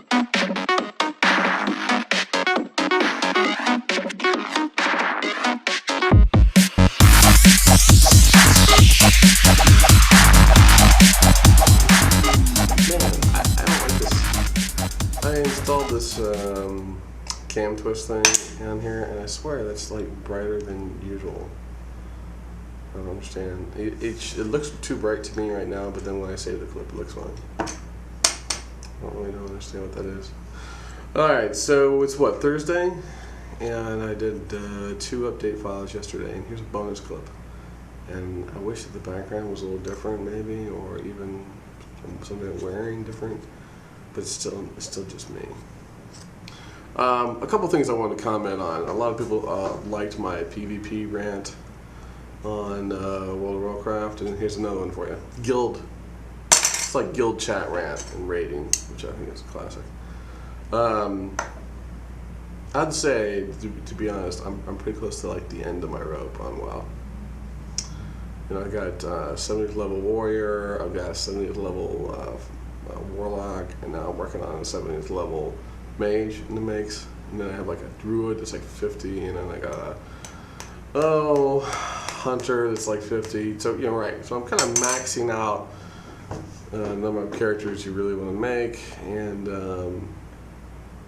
I installed this cam twist thing down here, and I swear that's like brighter than usual. I don't understand. It looks too bright to me right now, but then when I save the clip, it looks fine. I don't really understand what that is. Alright, so it's what, Thursday? And I did 2 update files yesterday, and here's a bonus clip. And I wish that the background was a little different, maybe, or even something wearing different. But it's still just me. A couple things I wanted to comment on. A lot of people liked my PvP rant on World of Warcraft, and here's another one for you. Guild. It's like guild chat rant and rating, which I think is a classic. I'd say, to be honest, I'm pretty close to like the end of my rope on WoW. You know, I got 70th level warrior. I've got 70th level warlock, and now I'm working on a 70th level mage in the mix. And then I have like a druid that's like 50, and then I got a hunter that's like 50. So you know, right. So I'm kind of maxing out the number of characters you really want to make, and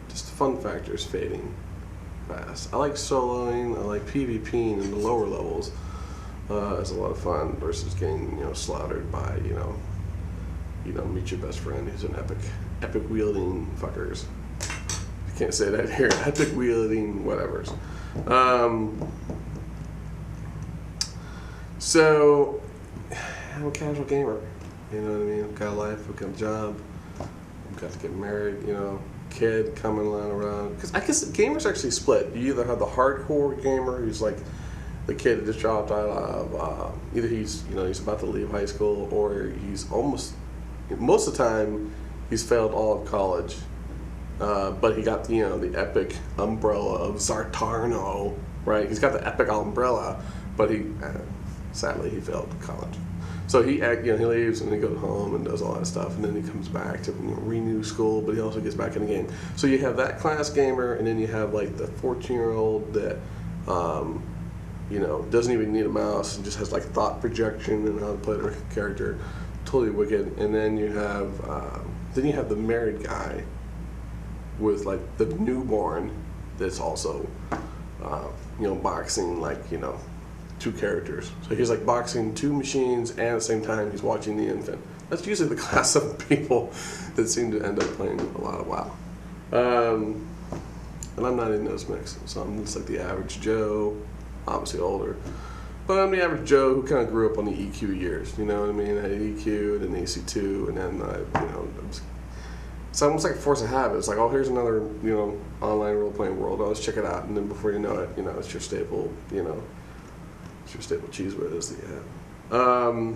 just the fun factor is fading fast. I like soloing. I like PvPing in the lower levels. It's a lot of fun versus getting slaughtered by meet your best friend who's an epic wielding fuckers. You can't say that here. Epic wielding whatevers. So I'm a casual gamer. You know what I mean? I've got a life, I've got a job, I've got to get married, kid coming around. Because I guess gamers actually split. You either have the hardcore gamer who's like the kid that just dropped out of either he's about to leave high school, or he's most of the time he's failed all of college, but he got the epic umbrella of Zartarno, right? He's got the epic umbrella, but he sadly he failed college. So he leaves and he goes home and does all that stuff, and then he comes back to renew school, but he also gets back in the game. So you have that class gamer, and then you have like the 14-year-old that doesn't even need a mouse and just has like thought projection and how to play their character. Totally wicked. And then you have the married guy with like the newborn that's also boxing like 2 characters. So he's like boxing 2 machines, and at the same time he's watching the infant. That's usually the class of people that seem to end up playing a lot of WoW. And I'm not in those mix, so I'm just like the average Joe, obviously older. But I'm the average Joe who kind of grew up on the EQ years, you know what I mean? I had EQ and EC2, and then it's almost like a force of habit. It's like, oh, here's another online role-playing world. Oh, let's check it out, and then before you know it, it's your staple, it's your staple cheese whiz that you have.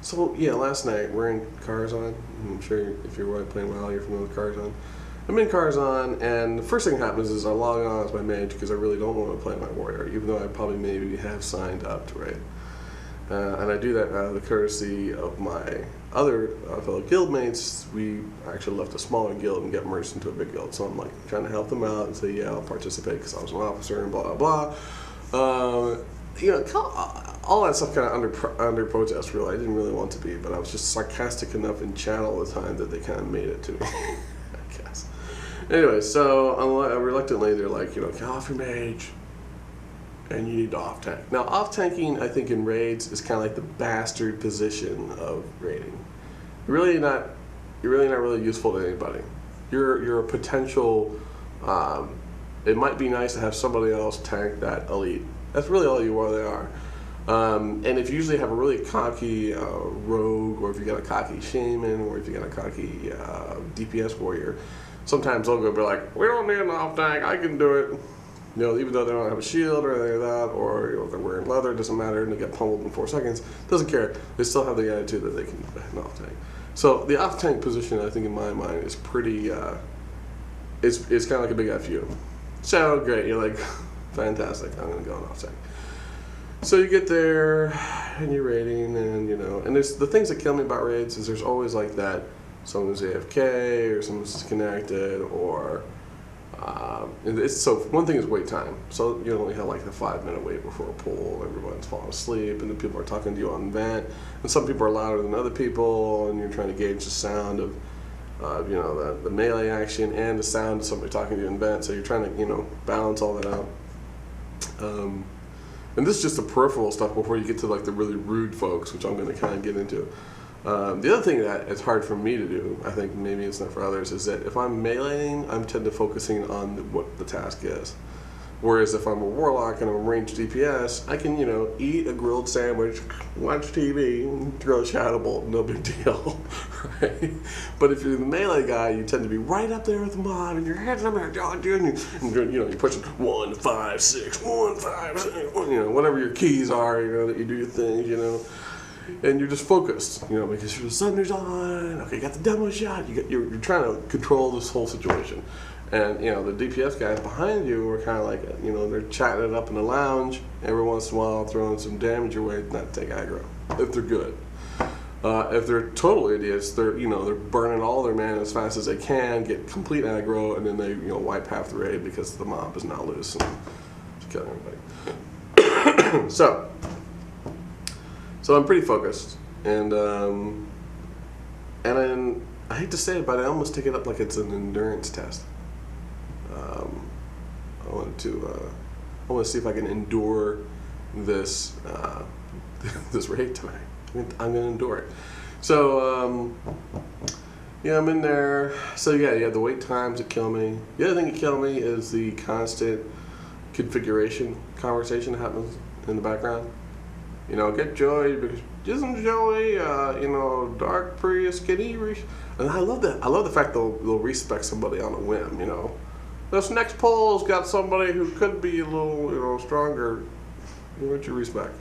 So yeah, last night we're in Karazhan. I'm sure if you're playing WoW, you're familiar with Karazhan. I'm in Karazhan, and the first thing that happens is I log on as my mage because I really don't want to play my warrior, even though I probably maybe have signed up to raid. And I do that out of the courtesy of my other fellow guildmates. We actually left a smaller guild and got merged into a big guild, so I'm like trying to help them out and say, yeah, I'll participate because I was an officer and blah blah blah. All that stuff kind of under protest. Really, I didn't really want to be, but I was just sarcastic enough in chat all the time that they kind of made it to me. I guess. Anyway, so reluctantly they're like, get off your mage, and you need to off tank. Now, off tanking, I think in raids is kind of like the bastard position of raiding. You're really not really useful to anybody. You're a potential. It might be nice to have somebody else tank that elite. That's really all you really are. And if you usually have a really cocky rogue, or if you got a cocky shaman, or if you got a cocky DPS warrior, sometimes they'll go be like, we don't need an off tank, I can do it. Even though they don't have a shield or anything like that, or they're wearing leather, doesn't matter, and they get pummeled in 4 seconds, doesn't care. They still have the attitude that they can an off tank. So the off tank position, I think in my mind, is pretty, it's kind of like a big FU. So great, you're like, fantastic, I'm going to go on off tank. So you get there, and you're raiding, and and there's the things that kill me about raids is there's always like that someone's AFK or someone's disconnected, or so one thing is wait time. So you only have like the 5-minute wait before a pull. Everyone's falling asleep, and then people are talking to you on vent, and some people are louder than other people, and you're trying to gauge the sound of the melee action and the sound of somebody talking to you in vent. So you're trying to balance all that out. And this is just the peripheral stuff before you get to like the really rude folks, which I'm going to kind of get into. The other thing that it's hard for me to do, I think maybe it's not for others, is that if I'm meleeing, I'm tend to focusing on what the task is. Whereas if I'm a warlock and I'm a ranged DPS, I can, eat a grilled sandwich, watch TV, and throw a shadow bolt, no big deal, right? But if you're the melee guy, you tend to be right up there with the mob, and your head's up there, and you're pushing 1, 5, 6, 1, 5, 6, whatever your keys are, that you do your things, and you're just focused, because the sun's on. Okay, you got the demo shot. You're trying to control this whole situation, and the DPS guys behind you are kind of like, they're chatting it up in the lounge every once in a while, throwing some damage your way, not to take aggro if they're good. If they're total idiots, they're burning all their mana as fast as they can, get complete aggro, and then they wipe half the raid because the mob is now loose and just killing everybody. So I'm pretty focused, and I hate to say it, but I almost take it up like it's an endurance test. I want to see if I can endure this this raid tonight. I'm gonna endure it. So I'm in there. So the wait times that kill me. The other thing that kill me is the constant configuration conversation that happens in the background. Get Joey because isn't Joey, dark Prius, skinny? And I love that. I love the fact they'll respec somebody on a whim. This next poll's got somebody who could be a little, stronger. Where'd you respec?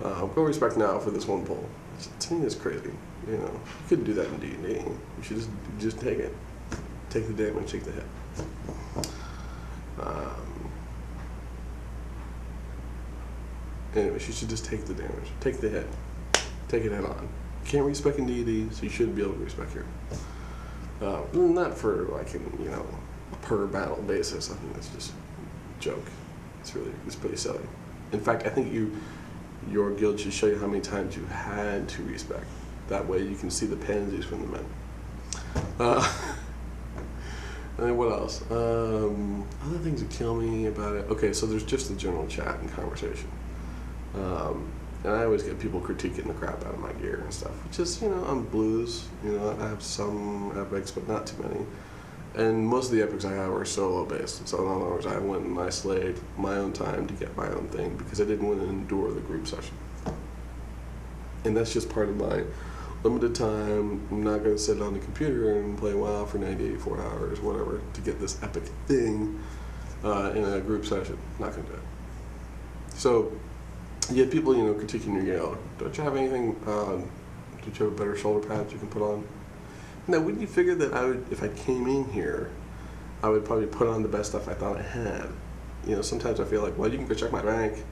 Go respec now for this one poll. To me, it's crazy. You couldn't do that in D&D. You should just take it. Take the damage, take the hit. Anyway, you should just take the damage, take the hit, take it head on. You can't respec in D&D, so you shouldn't be able to respec here. Not for like a per battle basis. I think that's just a joke. It's pretty silly. In fact, I think your guild should show you how many times you had to respec. That way you can see the pansies from the men. And then what else? Other things that kill me about it. Okay, so there's just the general chat and conversation. And I always get people critiquing the crap out of my gear and stuff, which is, I'm blues. I have some epics, but not too many. And most of the epics I have are solo based. So in other words, I went and I slayed my own time to get my own thing because I didn't want to endure the group session. And that's just part of my limited time. I'm not going to sit on the computer and play WoW for 90, 84 hours, whatever, to get this epic thing in a group session. Not going to do it. So you have people, critiquing your gear. Don't you have anything? Don't you have a better shoulder pads you can put on? Now, wouldn't you figure that I would, if I came in here, I would probably put on the best stuff I thought I had? Sometimes I feel like, well, you can go check my rank.